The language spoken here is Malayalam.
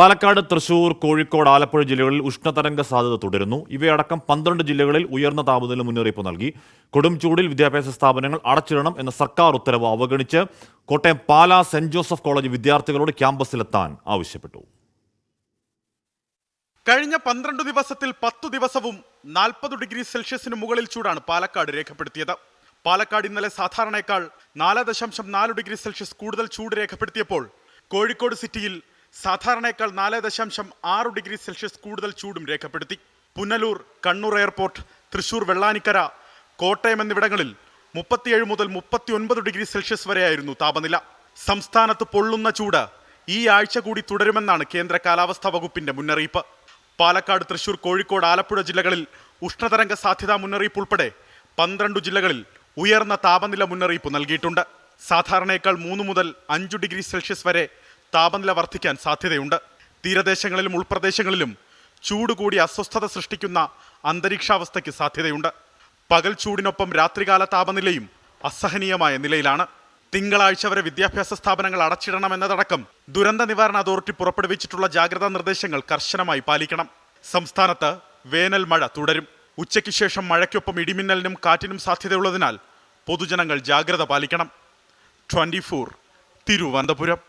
പാലക്കാട്, തൃശൂർ, കോഴിക്കോട്, ആലപ്പുഴ ജില്ലകളിൽ ഉഷ്ണതരംഗ സാധ്യത തുടരുന്നു. ഇവയടക്കം 12 ജില്ലകളിൽ ഉയർന്ന താപനില മുന്നറിയിപ്പ് നൽകി. കൊടും ചൂടിൽ വിദ്യാഭ്യാസ സ്ഥാപനങ്ങൾ അടച്ചിടണം എന്ന സർക്കാർ ഉത്തരവ് അവഗണിച്ച് Kottayam Pala saint Joseph college വിദ്യാർത്ഥികളോട് ക്യാമ്പസിലെത്താൻ ആവശ്യപ്പെട്ടു. കഴിഞ്ഞ 12 ദിവസത്തിൽ 10 ദിവസവും 40 ഡിഗ്രി സെൽഷ്യസിന് മുകളിൽ ചൂടാണ് പാലക്കാട് രേഖപ്പെടുത്തിയത്. പാലക്കാട് ഇന്നലെ സാധാരണയേക്കാൾ 4.4 ഡിഗ്രി സെൽഷ്യസ് കൂടുതൽ ചൂട് രേഖപ്പെടുത്തിയപ്പോൾ കോഴിക്കോട് സിറ്റിയിൽ സാധാരണയേക്കാൾ 4.6 ഡിഗ്രി സെൽഷ്യസ് കൂടുതൽ ചൂടും രേഖപ്പെടുത്തി. പുനലൂർ, കണ്ണൂർ എയർപോർട്ട്, തൃശൂർ, വെള്ളാനിക്കര, കോട്ടയം എന്നിവിടങ്ങളിൽ 37 മുതൽ 39 ഡിഗ്രി സെൽഷ്യസ് വരെയായിരുന്നു താപനില. സംസ്ഥാനത്ത് പൊള്ളുന്ന ചൂട് ഈ ആഴ്ച കൂടി തുടരുമെന്നാണ് കേന്ദ്ര കാലാവസ്ഥാ വകുപ്പിന്റെ മുന്നറിയിപ്പ്. പാലക്കാട്, തൃശൂർ, കോഴിക്കോട്, ആലപ്പുഴ ജില്ലകളിൽ ഉഷ്ണതരംഗ സാധ്യതാ മുന്നറിയിപ്പ് ഉൾപ്പെടെ 12 ജില്ലകളിൽ ഉയർന്ന താപനില മുന്നറിയിപ്പ് നൽകിയിട്ടുണ്ട്. സാധാരണയേക്കാൾ 3 മുതൽ 5 ഡിഗ്രി സെൽഷ്യസ് വരെ താപനില വർദ്ധിക്കാൻ സാധ്യതയുണ്ട്. തീരദേശങ്ങളിലും ഉൾപ്രദേശങ്ങളിലും ചൂട് കൂടി അസ്വസ്ഥത സൃഷ്ടിക്കുന്ന അന്തരീക്ഷാവസ്ഥയ്ക്ക് സാധ്യതയുണ്ട്. പകൽ ചൂടിനൊപ്പം രാത്രികാല താപനിലയും അസഹനീയമായ നിലയിലാണ്. തിങ്കളാഴ്ച വരെ വിദ്യാഭ്യാസ സ്ഥാപനങ്ങൾ അടച്ചിടണമെന്നതടക്കം ദുരന്ത നിവാരണ അതോറിറ്റി പുറപ്പെടുവിച്ചിട്ടുള്ള ജാഗ്രതാ നിർദ്ദേശങ്ങൾ കർശനമായി പാലിക്കണം. സംസ്ഥാനത്ത് വേനൽ മഴ തുടരും. ഉച്ചയ്ക്ക് ശേഷം മഴയ്ക്കൊപ്പം ഇടിമിന്നലിനും കാറ്റിനും സാധ്യതയുള്ളതിനാൽ പൊതുജനങ്ങൾ ജാഗ്രത പാലിക്കണം. 24 തിരുവനന്തപുരം.